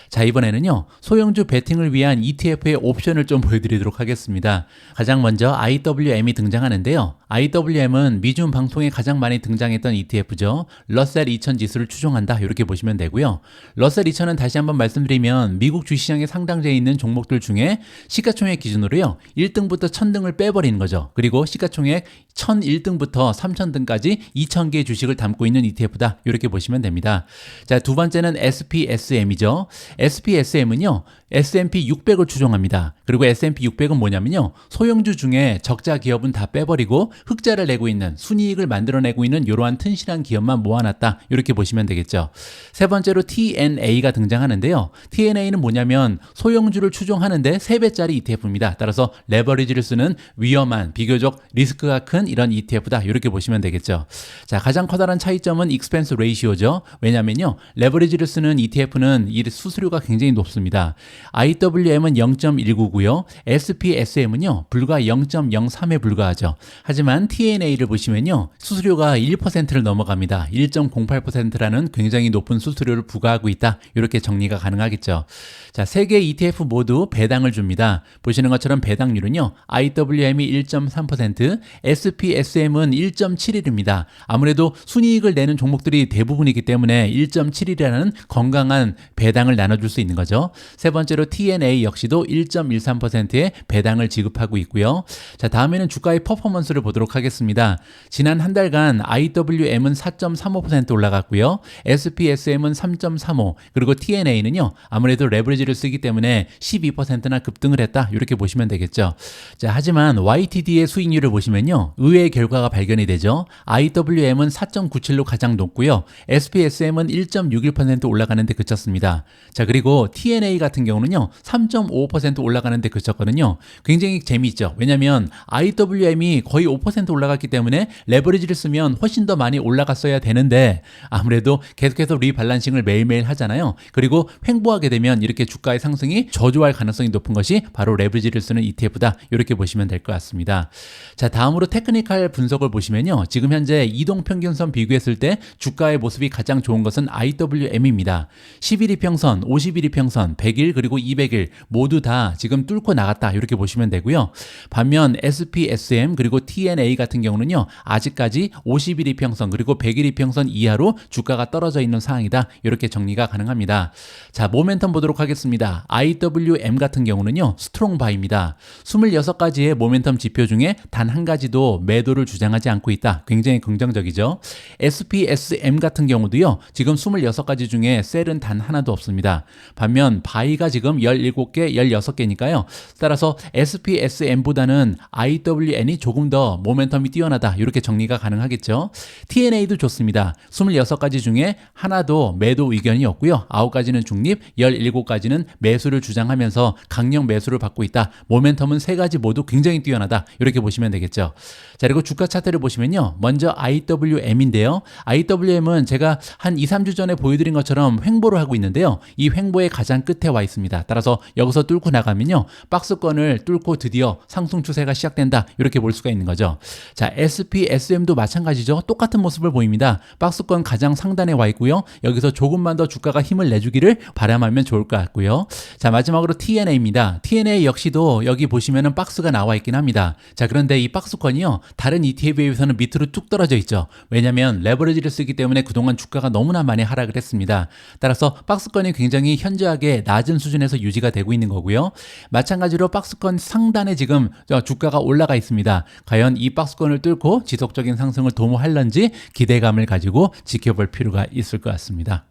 자, 이번에는요, 소형주 베팅을 위한 ETF의 옵션을 좀 보여드리도록 하겠습니다. 가장 먼저 IWM이 등장하는데요. IWM은 미중 방송에 가장 많이 등장했던 ETF죠. 러셀 2000 지수를 추종한다. 이렇게 보시면 되고요. 러셀 2000은 다시 한번 말씀드리면 미국 주시장에 상당되어 있는 종목들 중에 시가총액 기준으로요, 1등부터 1000등을 빼버리는 거죠. 그리고 시가총액 1001등부터 3000등까지 2000개의 주식을 담고 있는 ETF다. 이렇게 보시면 됩니다. 자, 두 번째는 SPSM이죠. SPSM은요, S&P 600을 추종합니다. 그리고 S&P 600은 뭐냐면요, 소형주 중에 적자 기업은 다 빼버리고 흑자를 내고 있는, 순이익을 만들어내고 있는 이러한 튼실한 기업만 모아놨다. 이렇게 보시면 되겠죠. 세 번째로 TNA가 등장하는데요. TNA는 뭐냐면 소형주를 추종하는데 3배짜리 ETF입니다. 따라서 레버리지를 쓰는 위험한, 비교적 리스크가 큰 이런 ETF다. 이렇게 보시면 되겠죠. 자, 가장 커다란 차이점은 익스펜스 레이시오죠. 왜냐면요, 레버리지를 쓰는 ETF는 이 수수료가 굉장히 높습니다. IWM은 0.19고요. SPSM은요, 불과 0.03에 불과하죠. 하지만 TNA를 보시면요, 수수료가 1%를 넘어갑니다. 1.08%라는 굉장히 높은 수수료를 부과하고 있다. 이렇게 정리가 가능하겠죠. 자, 3개 ETF 모두 배당을 줍니다. 보시는 것처럼 배당률은요, IWM이 1.3%, SPSM은 1.71입니다. 아무래도 순이익을 내는 종목들이 대부분이기 때문에 1.7이라는 건강한 배당을 나눠줄 수 있는 거죠. 세 번째로 TNA 역시도 1.13%의 배당을 지급하고 있고요. 자, 다음에는 주가의 퍼포먼스를 보도록 하겠습니다. 지난 한 달간 IWM은 4.35% 올라갔고요. SPSM은 3.35, 그리고 TNA는요, 아무래도 레버리지를 쓰기 때문에 12%나 급등을 했다. 이렇게 보시면 되겠죠. 자, 하지만 YTD의 수익률을 보시면요, 의외의 결과가 발견이 되죠. IWM은 4.97로 가장 높고요. SPSM은 1.61% 올라가는데 그쳤습니다. 자, 그리고 TNA 같은 경우는요, 3.5% 올라가는데 그쳤거든요. 굉장히 재미있죠. 왜냐면 IWM이 거의 5% 올라갔기 때문에 레버리지를 쓰면 훨씬 더 많이 올라갔어야 되는데 아무래도 계속해서 리밸런싱을 매일매일 하잖아요. 그리고 횡보하게 되면 이렇게 주가의 상승이 저조할 가능성이 높은 것이 바로 레버리지를 쓰는 ETF다. 이렇게 보시면 될 것 같습니다. 자, 다음으로 테크니컬 분석을 보시면요. 지금 현재 이동평균선 비교했을 때 주가의 모습이 가장 좋은 것은 IWM입니다. 10일 이평선, 50일 이평선, 100일 그리고 200일 모두 다 지금 뚫고 나갔다. 이렇게 보시면 되고요. 반면 SPSM 그리고 TNA 같은 경우는요. 아직까지 50일 이평선 그리고 100일 이평선 이하로 주가가 떨어져 있는 상황이다. 이렇게 정리가 가능합니다. 자, 모멘텀 보도록 하겠습니다. IWM 같은 경우는요. 스트롱 바입니다. 26가지의 모멘텀 지표 중에 단 한 가지도 매도를 주장하지 않고 있다. 굉장히 긍정적이죠. SPSM 같은 경우도요. 지금 26가지 중에 셀은 단 하나도 없습니다. 반면 바이가 지금 17개, 16개니까요. 따라서 SPSM보다는 IWN이 조금 더 모멘텀이 뛰어나다. 이렇게 정리가 가능하겠죠. TNA도 좋습니다. 26가지 중에 하나도 매도 의견이 없고요. 9가지는 중립, 17가지는 매수를 주장하면서 강력 매수를 받고 있다. 모멘텀은 3가지 모두 굉장히 뛰어나다. 이렇게 보시면 되겠죠. 자, 그리고 주가 차트를 보시면요. 먼저 IWM인데요. IWM은 제가 한 2, 3주 전에 보여드린 것처럼 횡보를 하고 있는데요. 이 횡보의 가장 끝에 와 있습니다. 따라서 여기서 뚫고 나가면요. 박스권을 뚫고 드디어 상승 추세가 시작된다. 이렇게 볼 수가 있는 거죠. 자, SPSM도 마찬가지죠. 똑같은 모습을 보입니다. 박스권 가장 상단에 와 있고요. 여기서 조금만 더 주가가 힘을 내주기를 바람하면 좋을 것 같고요. 자, 마지막으로 TNA입니다. TNA 역시도 여기 보시면은 박스가 나와 있긴 합니다. 자, 그런데 이 박스권이요. 다른 ETF에 비해서는 밑으로 뚝 떨어져 있죠. 왜냐하면 레버리지를 쓰기 때문에 그동안 주가가 너무나 많이 하락을 했습니다. 따라서 박스권이 굉장히 현저하게 낮은 수준에서 유지가 되고 있는 거고요. 마찬가지로 박스권 상단에 지금 주가가 올라가 있습니다. 과연 이 박스권을 뚫고 지속적인 상승을 도모할런지 기대감을 가지고 지켜볼 필요가 있을 것 같습니다.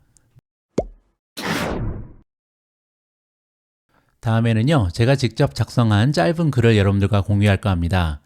다음에는요, 제가 직접 작성한 짧은 글을 여러분들과 공유할까 합니다.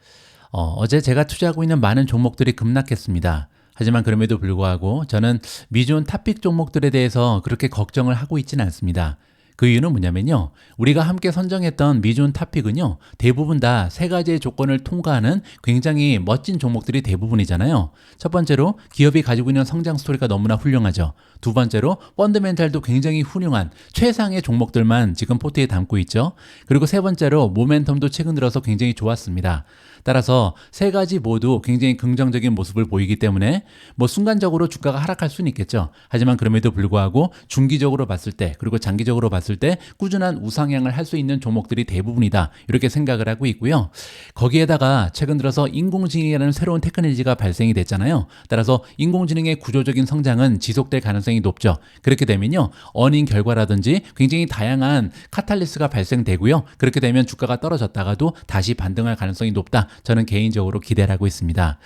어제 제가 투자하고 있는 많은 종목들이 급락했습니다. 하지만 그럼에도 불구하고 저는 미존 탑픽 종목들에 대해서 그렇게 걱정을 하고 있지는 않습니다. 그 이유는 뭐냐면요. 우리가 함께 선정했던 미존 탑픽은요. 대부분 다 3가지의 조건을 통과하는 굉장히 멋진 종목들이 대부분이잖아요. 첫 번째로 기업이 가지고 있는 성장 스토리가 너무나 훌륭하죠. 두 번째로 펀더멘탈도 굉장히 훌륭한 최상의 종목들만 지금 포트에 담고 있죠. 그리고 세 번째로 모멘텀도 최근 들어서 굉장히 좋았습니다. 따라서 3가지 모두 굉장히 긍정적인 모습을 보이기 때문에 순간적으로 주가가 하락할 수는 있겠죠. 하지만 그럼에도 불구하고 중기적으로 봤을 때 그리고 장기적으로 봤을 때 꾸준한 우상향을 할 수 있는 종목들이 대부분이다. 이렇게 생각을 하고 있고요. 거기에다가 최근 들어서 인공지능이라는 새로운 테크놀로지가 발생이 됐잖아요. 따라서 인공지능의 구조적인 성장은 지속될 가능성이 높죠. 그렇게 되면요. 어닝 결과라든지 굉장히 다양한 카탈리스트가 발생되고요. 그렇게 되면 주가가 떨어졌다가도 다시 반등할 가능성이 높다. 저는 개인적으로 기대를 하고 있습니다.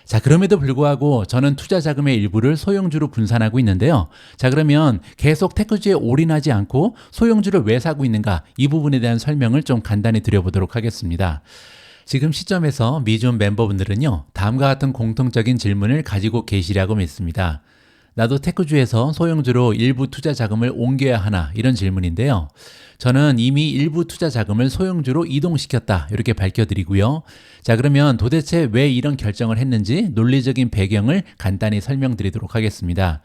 자, 그럼에도 불구하고 저는 투자 자금의 일부를 소형주로 분산하고 있는데요. 자, 그러면 계속 테크주에 올인하지 않고 소형주를 왜 사고 있는가? 이 부분에 대한 설명을 좀 간단히 드려보도록 하겠습니다. 지금 시점에서 미존 멤버분들은요. 다음과 같은 공통적인 질문을 가지고 계시라고 믿습니다. 나도 테크주에서 소형주로 일부 투자 자금을 옮겨야 하나? 이런 질문인데요. 저는 이미 일부 투자 자금을 소형주로 이동시켰다. 이렇게 밝혀드리고요. 자, 그러면 도대체 왜 이런 결정을 했는지 논리적인 배경을 간단히 설명드리도록 하겠습니다.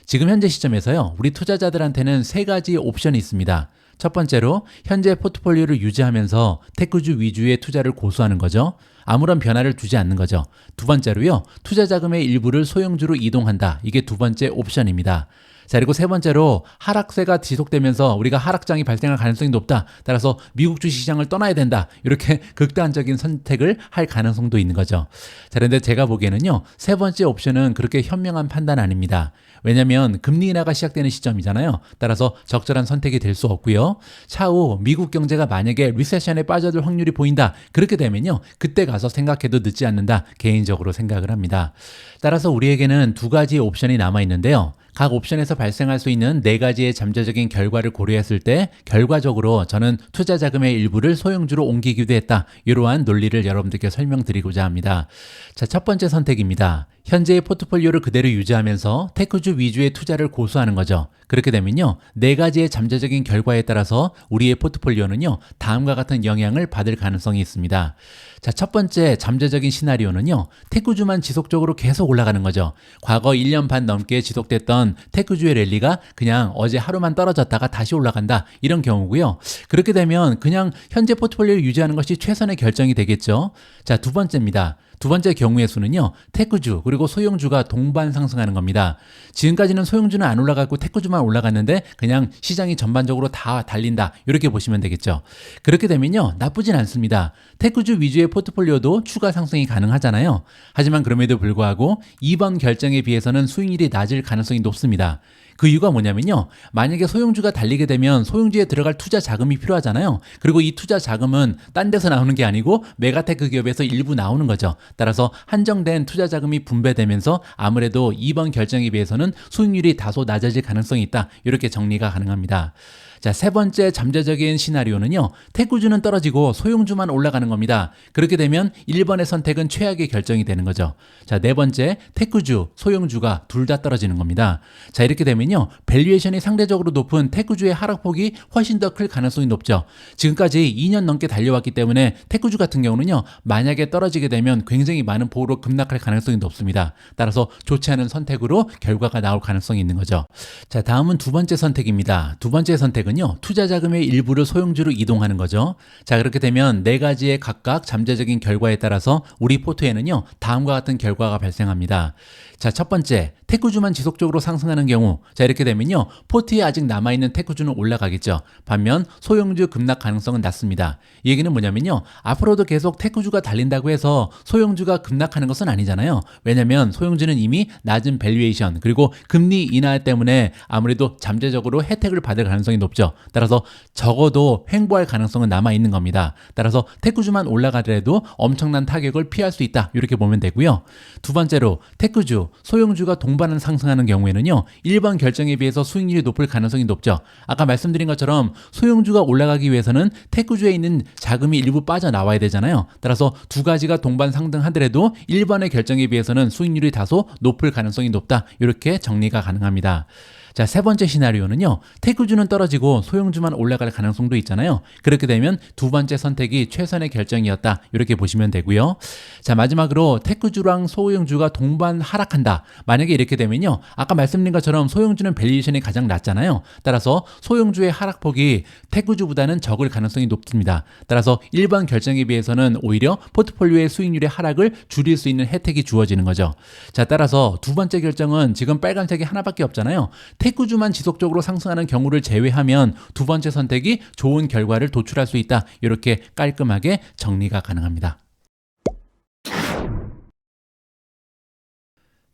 지금 현재 시점에서요. 우리 투자자들한테는 3가지 옵션이 있습니다. 첫 번째로 현재 포트폴리오를 유지하면서 테크주 위주의 투자를 고수하는 거죠. 아무런 변화를 주지 않는 거죠. 두 번째로요. 투자 자금의 일부를 소형주로 이동한다. 이게 두 번째 옵션입니다. 자, 그리고 세 번째로 하락세가 지속되면서 우리가 하락장이 발생할 가능성이 높다. 따라서 미국 주식시장을 떠나야 된다. 이렇게 극단적인 선택을 할 가능성도 있는 거죠. 자, 그런데 제가 보기에는요. 세 번째 옵션은 그렇게 현명한 판단 아닙니다. 왜냐하면 금리 인하가 시작되는 시점이잖아요. 따라서 적절한 선택이 될 수 없고요. 차후 미국 경제가 만약에 리세션에 빠져들 확률이 보인다. 그렇게 되면요. 그때 가서 생각해도 늦지 않는다. 개인적으로 생각을 합니다. 따라서 우리에게는 2가지 옵션이 남아 있는데요. 각 옵션에서 발생할 수 있는 네 가지의 잠재적인 결과를 고려했을 때 결과적으로 저는 투자 자금의 일부를 소형주로 옮기기도 했다. 이러한 논리를 여러분들께 설명드리고자 합니다. 자, 첫 번째 선택입니다. 현재의 포트폴리오를 그대로 유지하면서 테크주 위주의 투자를 고수하는 거죠. 그렇게 되면요, 네 가지의 잠재적인 결과에 따라서 우리의 포트폴리오는요, 다음과 같은 영향을 받을 가능성이 있습니다. 자, 첫 번째 잠재적인 시나리오는요, 테크주만 지속적으로 계속 올라가는 거죠. 과거 1년 반 넘게 지속됐던 테크주의 랠리가 그냥 어제 하루만 떨어졌다가 다시 올라간다, 이런 경우고요. 그렇게 되면 그냥 현재 포트폴리오를 유지하는 것이 최선의 결정이 되겠죠. 자, 두 번째입니다. 두 번째 경우의 수는요, 테크주 그리고 소형주가 동반 상승하는 겁니다. 지금까지는 소형주는 안 올라가고 테크주만 올라갔는데 그냥 시장이 전반적으로 다 달린다, 이렇게 보시면 되겠죠. 그렇게 되면요, 나쁘진 않습니다. 테크주 위주의 포트폴리오도 추가 상승이 가능하잖아요. 하지만 그럼에도 불구하고 이번 결정에 비해서는 수익률이 낮을 가능성이 높습니다. 그 이유가 뭐냐면요, 만약에 소형주가 달리게 되면 소형주에 들어갈 투자 자금이 필요하잖아요. 그리고 이 투자 자금은 딴 데서 나오는 게 아니고 메가테크 기업에서 일부 나오는 거죠. 따라서 한정된 투자 자금이 분배되면서 아무래도 이번 결정에 비해서는 수익률이 다소 낮아질 가능성이 있다, 이렇게 정리가 가능합니다. 자, 세 번째 잠재적인 시나리오는요, 테크주는 떨어지고 소형주만 올라가는 겁니다. 그렇게 되면 1번의 선택은 최악의 결정이 되는 거죠. 자, 네 번째, 테크주, 소형주가 둘 다 떨어지는 겁니다. 자, 이렇게 되면요, 밸류에이션이 상대적으로 높은 테크주의 하락폭이 훨씬 더 클 가능성이 높죠. 지금까지 2년 넘게 달려왔기 때문에 테크주 같은 경우는요, 만약에 떨어지게 되면 굉장히 많은 폭으로 급락할 가능성이 높습니다. 따라서 좋지 않은 선택으로 결과가 나올 가능성이 있는 거죠. 자, 다음은 두 번째 선택입니다. 두 번째 선택은요, 투자 자금의 일부를 소형주로 이동하는 거죠. 자, 그렇게 되면 네 가지의 각각 잠재적인 결과에 따라서 우리 포트에는요, 다음과 같은 결과가 발생합니다. 자, 첫 번째, 테크주만 지속적으로 상승하는 경우, 자, 이렇게 되면요, 포트에 아직 남아있는 테크주는 올라가겠죠. 반면 소형주 급락 가능성은 낮습니다. 이 얘기는 뭐냐면요, 앞으로도 계속 테크주가 달린다고 해서 소형주가 급락하는 것은 아니잖아요. 왜냐면 소형주는 이미 낮은 밸류에이션 그리고 금리 인하 때문에 아무래도 잠재적으로 혜택을 받을 가능성이 높죠. 따라서 적어도 횡보할 가능성은 남아있는 겁니다. 따라서 테크주만 올라가더라도 엄청난 타격을 피할 수 있다, 이렇게 보면 되고요. 두 번째로, 테크주, 소형주가 동반 상승하는 경우에는요, 1번 결정에 비해서 수익률이 높을 가능성이 높죠. 아까 말씀드린 것처럼 소형주가 올라가기 위해서는 테크주에 있는 자금이 일부 빠져나와야 되잖아요. 따라서 두 가지가 동반 상승하더라도 1번의 결정에 비해서는 수익률이 다소 높을 가능성이 높다, 이렇게 정리가 가능합니다. 자, 세 번째 시나리오는요, 테크주는 떨어지고 소형주만 올라갈 가능성도 있잖아요. 그렇게 되면 두 번째 선택이 최선의 결정이었다, 이렇게 보시면 되고요. 자, 마지막으로 테크주랑 소형주가 동반 하락한다. 만약에 이렇게 되면요, 아까 말씀드린 것처럼 소형주는 밸류에이션이 가장 낮잖아요. 따라서 소형주의 하락폭이 테크주보다는 적을 가능성이 높습니다. 따라서 1번 결정에 비해서는 오히려 포트폴리오의 수익률의 하락을 줄일 수 있는 혜택이 주어지는 거죠. 자, 따라서 두 번째 결정은 지금 빨간색이 하나밖에 없잖아요. 테크주만 지속적으로 상승하는 경우를 제외하면 두 번째 선택이 좋은 결과를 도출할 수 있다, 이렇게 깔끔하게 정리가 가능합니다.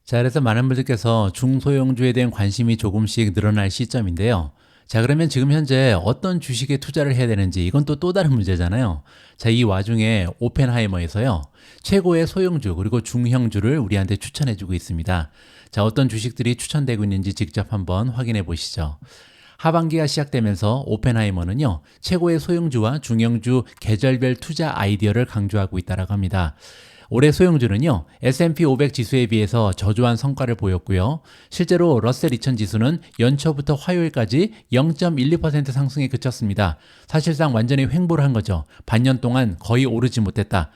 자, 그래서 많은 분들께서 중소형주에 대한 관심이 조금씩 늘어날 시점인데요. 자, 그러면 지금 현재 어떤 주식에 투자를 해야 되는지, 이건 또 다른 문제잖아요. 자, 이 와중에 오펜하이머에서요, 최고의 소형주 그리고 중형주를 우리한테 추천해주고 있습니다. 자, 어떤 주식들이 추천되고 있는지 직접 한번 확인해 보시죠. 하반기가 시작되면서 오펜하이머는요, 최고의 소형주와 중형주 계절별 투자 아이디어를 강조하고 있다고 합니다. 올해 소형주는요, S&P 500 지수에 비해서 저조한 성과를 보였고요. 실제로 러셀 2000 지수는 연초부터 화요일까지 0.12% 상승에 그쳤습니다. 사실상 완전히 횡보를 한 거죠. 반년 동안 거의 오르지 못했다.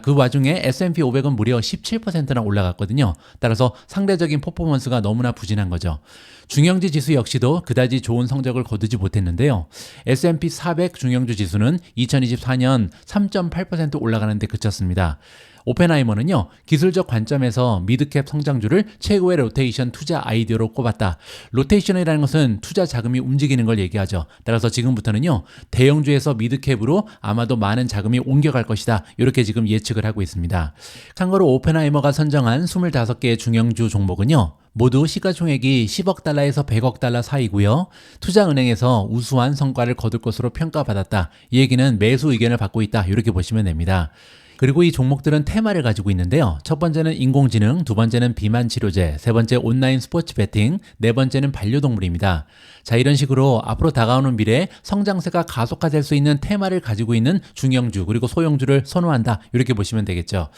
그 와중에 S&P 500은 무려 17%나 올라갔거든요. 따라서 상대적인 퍼포먼스가 너무나 부진한 거죠. 중형주 지수 역시도 그다지 좋은 성적을 거두지 못했는데요. S&P 400 중형주 지수는 2024년 3.8% 올라가는 데 그쳤습니다. 오펜하이머는요, 기술적 관점에서 미드캡 성장주를 최고의 로테이션 투자 아이디어로 꼽았다. 로테이션이라는 것은 투자 자금이 움직이는 걸 얘기하죠. 따라서 지금부터는요, 대형주에서 미드캡으로 아마도 많은 자금이 옮겨갈 것이다, 이렇게 지금 예측을 하고 있습니다. 참고로 오펜하이머가 선정한 25개의 중형주 종목은요, 모두 시가총액이 10억 달러에서 100억 달러 사이고요. 투자은행에서 우수한 성과를 거둘 것으로 평가받았다. 이 얘기는 매수 의견을 받고 있다, 이렇게 보시면 됩니다. 그리고 이 종목들은 테마를 가지고 있는데요. 첫 번째는 인공지능, 두 번째는 비만 치료제, 세 번째 온라인 스포츠 베팅, 네 번째는 반려동물입니다. 자, 이런 식으로 앞으로 다가오는 미래에 성장세가 가속화될 수 있는 테마를 가지고 있는 중형주 그리고 소형주를 선호한다. 이렇게 보시면 되겠죠.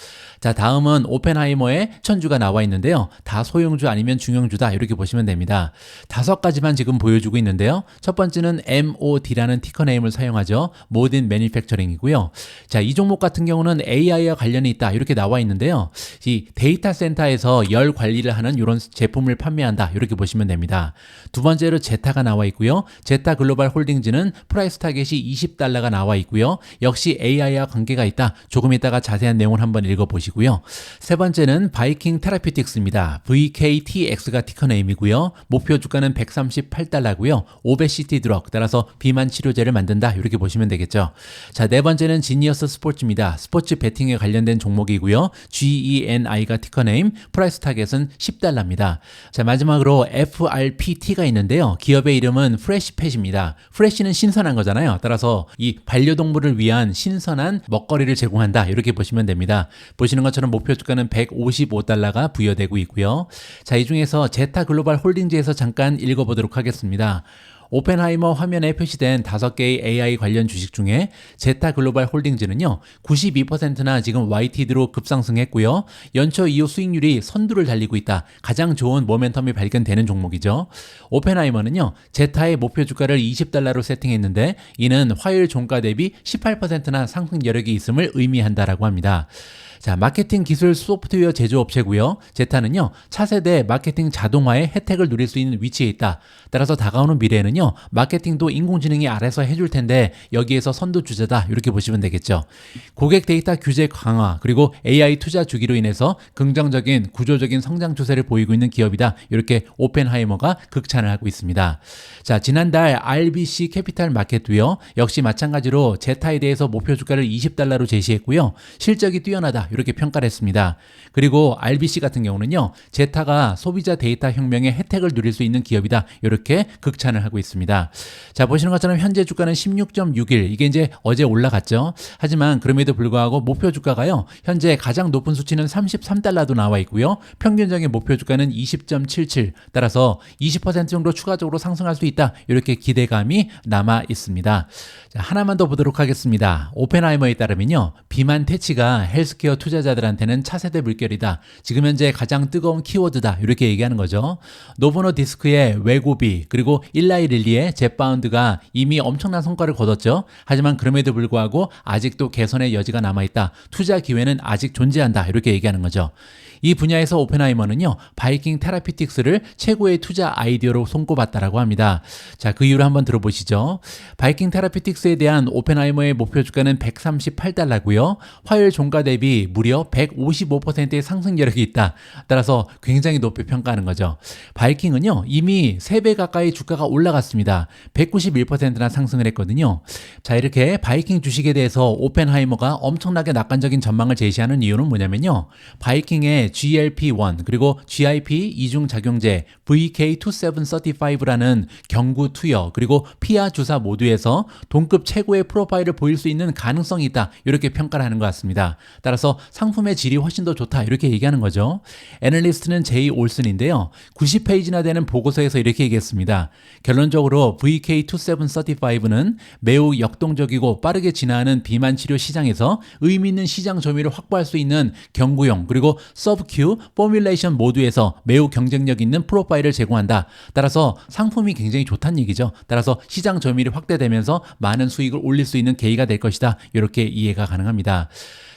자, 다음은 오펜하이머의 추천주가 나와 있는데요. 다 소형주 아니면 중형주다. 이렇게 보시면 됩니다. 5가지만 지금 보여주고 있는데요. 첫 번째는 MOD라는 티커네임을 사용하죠. Modern Manufacturing이고요. 자, 이 종목 같은 경우는 AI와 관련이 있다. 이렇게 나와 있는데요. 이 데이터 센터에서 열 관리를 하는 이런 제품을 판매한다. 이렇게 보시면 됩니다. 두 번째로 제타가 나와 있고요. 제타 글로벌 홀딩즈는 프라이스 타겟이 $20가 나와 있고요. 역시 AI와 관계가 있다. 조금 이따가 자세한 내용을 한번 읽어보시고요. 세 번째는 바이킹 테라피틱스입니다. VKTX가 티커네임이고요. 목표 주가는 $138고요. 오베시티 드럭, 따라서 비만 치료제를 만든다. 이렇게 보시면 되겠죠. 자, 네 번째는 지니어스 스포츠입니다. 스포츠 베팅에 관련된 종목이고요. GENI가 티커네임, 프라이스 타겟은 $10입니다. 자, 마지막으로 FRPT가 있는데요. 기업의 이름은 프레시팻입니다. 프레시는 신선한 거잖아요. 따라서 이 반려동물을 위한 신선한 먹거리를 제공한다. 이렇게 보시면 됩니다. 보시는 것처럼 목표 주가는 $155가 부여되고 있고요. 자, 이 중에서 제타 글로벌 홀딩즈에서 잠깐 읽어보도록 하겠습니다. 오펜하이머 화면에 표시된 5개의 AI 관련 주식 중에 제타 글로벌 홀딩즈는요, 92%나 지금 YTD로 급상승했고요. 연초 이후 수익률이 선두를 달리고 있다. 가장 좋은 모멘텀이 발견되는 종목이죠. 오펜하이머는요, 제타의 목표 주가를 $20로 세팅했는데 이는 화요일 종가 대비 18%나 상승 여력이 있음을 의미한다라고 합니다. 자, 마케팅 기술 소프트웨어 제조업체고요. 제타는요, 차세대 마케팅 자동화의 혜택을 누릴 수 있는 위치에 있다. 따라서 다가오는 미래에는요, 마케팅도 인공지능이 알아서 해줄 텐데 여기에서 선두주자다. 이렇게 보시면 되겠죠. 고객 데이터 규제 강화 그리고 AI 투자 주기로 인해서 긍정적인 구조적인 성장 추세를 보이고 있는 기업이다. 이렇게 오펜하이머가 극찬을 하고 있습니다. 자, 지난달 RBC 캐피탈 마켓도요, 역시 마찬가지로 제타에 대해서 목표 주가를 $20로 제시했고요. 실적이 뛰어나다. 이렇게 평가를 했습니다. 그리고 RBC 같은 경우는요, 제타가 소비자 데이터 혁명의 혜택을 누릴 수 있는 기업이다. 이렇게 극찬을 하고 있습니다. 자, 보시는 것처럼 현재 주가는 16.61. 이게 이제 어제 올라갔죠. 하지만 그럼에도 불구하고 목표 주가가요, 현재 가장 높은 수치는 $33도 나와 있고요. 평균적인 목표 주가는 20.77. 따라서 20% 정도 추가적으로 상승할 수 있다. 이렇게 기대감이 남아 있습니다. 자, 하나만 더 보도록 하겠습니다. 오펜하이머에 따르면요, 비만 퇴치가 헬스케어 투자자들한테는 차세대 물결이다. 지금 현재 가장 뜨거운 키워드다. 이렇게 얘기하는 거죠. 노보노 디스크의 웨고비 그리고 일라이 릴리의 젯바운드가 이미 엄청난 성과를 거뒀죠. 하지만 그럼에도 불구하고 아직도 개선의 여지가 남아있다. 투자 기회는 아직 존재한다. 이렇게 얘기하는 거죠. 이 분야에서 오펜하이머는요, 바이킹 테라피틱스를 최고의 투자 아이디어로 손꼽았다라고 합니다. 자, 그 이유를 한번 들어보시죠. 바이킹 테라피틱스에 대한 오펜하이머의 목표 주가는 $138고요. 화요일 종가 대비 무려 155%의 상승 여력이 있다. 따라서 굉장히 높이 평가하는 거죠. 바이킹은요, 이미 3배 가까이 주가가 올라갔습니다. 191%나 상승을 했거든요. 자, 이렇게 바이킹 주식에 대해서 오펜하이머가 엄청나게 낙관적인 전망을 제시하는 이유는 뭐냐면요, 바이킹의 GLP-1 그리고 GIP 이중작용제 VK2735라는 경구 투여 그리고 피하 주사 모두에서 동급 최고의 프로파일을 보일 수 있는 가능성이 있다. 이렇게 평가를 하는 것 같습니다. 따라서 상품의 질이 훨씬 더 좋다. 이렇게 얘기하는 거죠. 애널리스트는 제이 올슨인데요. 90페이지나 되는 보고서에서 이렇게 얘기했습니다. 결론적으로 VK2735는 매우 역동적이고 빠르게 진화하는 비만 치료 시장에서 의미 있는 시장 점유율을 확보할 수 있는 경구용 그리고 서브큐 포뮬레이션 모두에서 매우 경쟁력 있는 프로파일을 제공한다. 따라서 상품이 굉장히 좋다는 얘기죠. 따라서 시장 점유율이 확대되면서 많은 수익을 올릴 수 있는 계기가 될 것이다. 이렇게 이해가 가능합니다.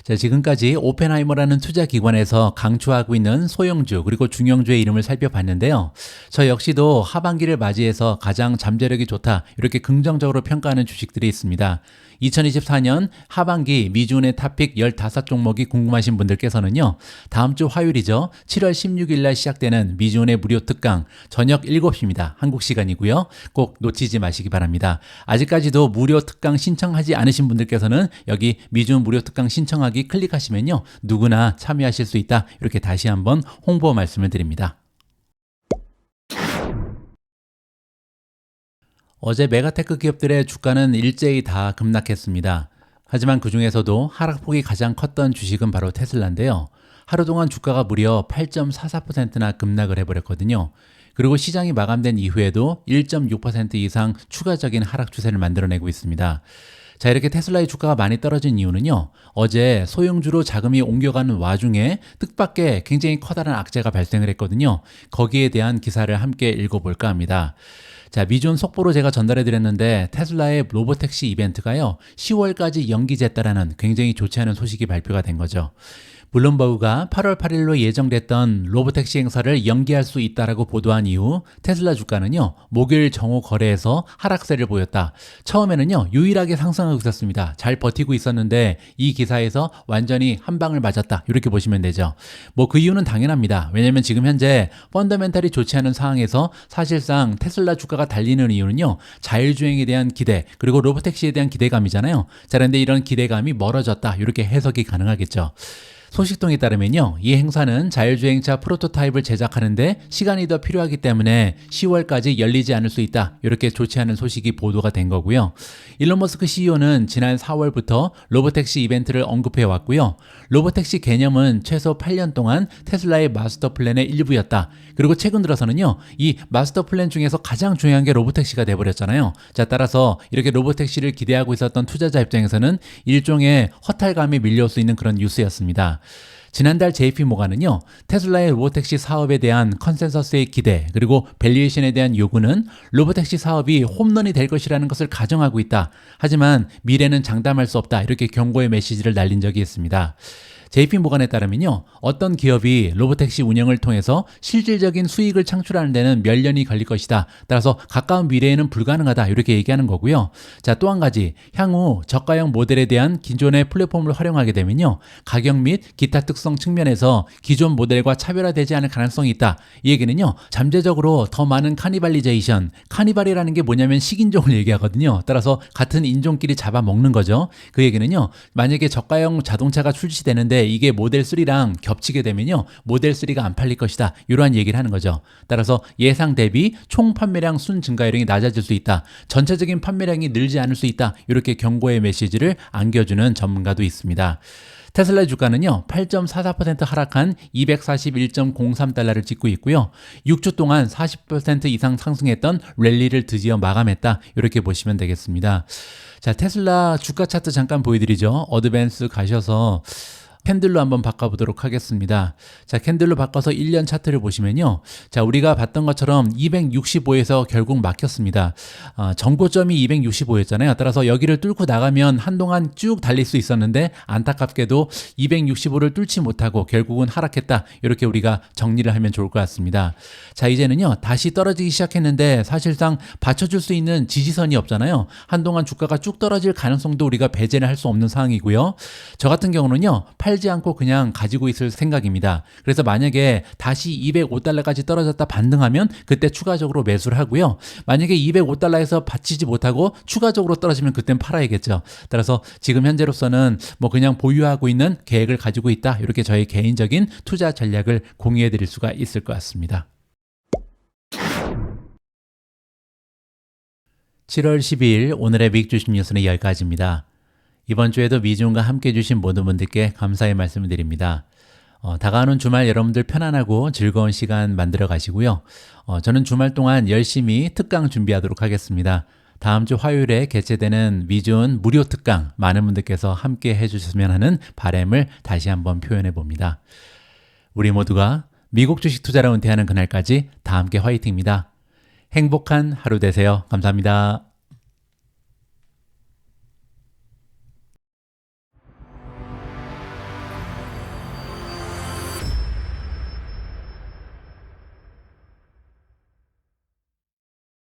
자, 지금까지 오펜하이머라는 투자기관에서 강추하고 있는 소형주 그리고 중형주의 이름을 살펴봤는데요. 저 역시도 하반기를 맞이해서 가장 잠재력이 좋다 이렇게 긍정적으로 평가하는 주식들이 있습니다. 2024년 하반기 미주은의 탑픽 15종목이 궁금하신 분들께서는요, 다음 주 화요일이죠. 7월 16일 날 시작되는 미주은의 무료 특강 저녁 7시입니다. 한국 시간이고요. 꼭 놓치지 마시기 바랍니다. 아직까지도 무료 특강 신청하지 않으신 분들께서는 여기 미주은 무료 특강 신청하기 클릭하시면요, 누구나 참여하실 수 있다. 이렇게 다시 한번 홍보 말씀을 드립니다. 어제 메가테크 기업들의 주가는 일제히 다 급락했습니다. 하지만 그 중에서도 하락폭이 가장 컸던 주식은 바로 테슬라인데요. 하루 동안 주가가 무려 8.44%나 급락을 해버렸거든요. 그리고 시장이 마감된 이후에도 1.6% 이상 추가적인 하락 추세를 만들어내고 있습니다. 자, 이렇게 테슬라의 주가가 많이 떨어진 이유는요, 어제 소형주로 자금이 옮겨가는 와중에 뜻밖의 굉장히 커다란 악재가 발생을 했거든요. 거기에 대한 기사를 함께 읽어볼까 합니다. 자, 미존 속보로 제가 전달해 드렸는데 테슬라의 로보택시 이벤트가요, 10월까지 연기됐다라는 굉장히 좋지 않은 소식이 발표가 된 거죠. 블룸버그가 8월 8일로 예정됐던 로보택시 행사를 연기할 수 있다라고 보도한 이후 테슬라 주가는요, 목요일 정오 거래에서 하락세를 보였다. 처음에는요, 유일하게 상승하고 있었습니다. 잘 버티고 있었는데 이 기사에서 완전히 한 방을 맞았다. 이렇게 보시면 되죠. 뭐 그 이유는 당연합니다. 왜냐면 지금 현재 펀더멘탈이 좋지 않은 상황에서 사실상 테슬라 주가가 달리는 이유는요, 자율주행에 대한 기대, 그리고 로보택시에 대한 기대감이잖아요. 자, 그런데 이런 기대감이 멀어졌다. 이렇게 해석이 가능하겠죠. 소식통에 따르면요, 이 행사는 자율주행차 프로토타입을 제작하는데 시간이 더 필요하기 때문에 10월까지 열리지 않을 수 있다. 이렇게 좋지 않은 소식이 보도가 된 거고요. 일론 머스크 CEO는 지난 4월부터 로보택시 이벤트를 언급해 왔고요. 로보택시 개념은 최소 8년 동안 테슬라의 마스터 플랜의 일부였다. 그리고 최근 들어서는요, 이 마스터 플랜 중에서 가장 중요한 게 로보택시가 돼버렸잖아요. 자, 따라서 이렇게 로보택시를 기대하고 있었던 투자자 입장에서는 일종의 허탈감이 밀려올 수 있는 그런 뉴스였습니다. 지난달 JP모간은요, 테슬라의 로보택시 사업에 대한 컨센서스의 기대, 그리고 밸류에이션에 대한 요구는 로보택시 사업이 홈런이 될 것이라는 것을 가정하고 있다. 하지만 미래는 장담할 수 없다. 이렇게 경고의 메시지를 날린 적이 있습니다. JP모간에 따르면요, 어떤 기업이 로보택시 운영을 통해서 실질적인 수익을 창출하는 데는 몇 년이 걸릴 것이다. 따라서 가까운 미래에는 불가능하다. 이렇게 얘기하는 거고요. 자, 또 한 가지, 향후 저가형 모델에 대한 기존의 플랫폼을 활용하게 되면요, 가격 및 기타 특성 측면에서 기존 모델과 차별화되지 않을 가능성이 있다. 이 얘기는요, 잠재적으로 더 많은 카니발리제이션, 카니발이라는 게 뭐냐면 식인종을 얘기하거든요. 따라서 같은 인종끼리 잡아먹는 거죠. 그 얘기는요, 만약에 저가형 자동차가 출시되는데 이게 모델 3랑 겹치게 되면요, 모델 3가 안 팔릴 것이다. 이러한 얘기를 하는 거죠. 따라서 예상 대비 총 판매량 순 증가율이 낮아질 수 있다. 전체적인 판매량이 늘지 않을 수 있다. 이렇게 경고의 메시지를 안겨주는 전문가도 있습니다. 테슬라의 주가는요, 8.44% 하락한 241.03달러를 찍고 있고요. 6주 동안 40% 이상 상승했던 랠리를 드디어 마감했다. 이렇게 보시면 되겠습니다. 자, 테슬라 주가 차트 잠깐 보여드리죠. 어드밴스 가셔서 캔들로 한번 바꿔보도록 하겠습니다. 자, 캔들로 바꿔서 1년 차트를 보시면요, 자, 우리가 봤던 것처럼 265에서 결국 막혔습니다. 전고점이 265였잖아요. 따라서 여기를 뚫고 나가면 한동안 쭉 달릴 수 있었는데 안타깝게도 265를 뚫지 못하고 결국은 하락했다. 이렇게 우리가 정리를 하면 좋을 것 같습니다. 자, 이제는요, 다시 떨어지기 시작했는데 사실상 받쳐줄 수 있는 지지선이 없잖아요. 한동안 주가가 쭉 떨어질 가능성도 우리가 배제를 할 수 없는 상황이고요. 저 같은 경우는요, 팔지 않고 그냥 가지고 있을 생각입니다. 그래서 만약에 다시 205달러까지 떨어졌다 반등하면 그때 추가적으로 매수를 하고요. 만약에 205달러에서 받치지 못하고 추가적으로 떨어지면 그땐 팔아야겠죠. 따라서 지금 현재로서는 뭐 그냥 보유하고 있는 계획을 가지고 있다. 이렇게 저희 개인적인 투자 전략을 공유해 드릴 수가 있을 것 같습니다. 7월 12일 오늘의 미국 주식 뉴스는 여기까지입니다. 이번 주에도 미주은과 함께 해주신 모든 분들께 감사의 말씀을 드립니다. 다가오는 주말 여러분들 편안하고 즐거운 시간 만들어 가시고요. 저는 주말 동안 열심히 특강 준비하도록 하겠습니다. 다음 주 화요일에 개최되는 미주은 무료 특강 많은 분들께서 함께 해주셨으면 하는 바람을 다시 한번 표현해 봅니다. 우리 모두가 미국 주식 투자로 은퇴하는 그날까지 다 함께 화이팅입니다. 행복한 하루 되세요. 감사합니다.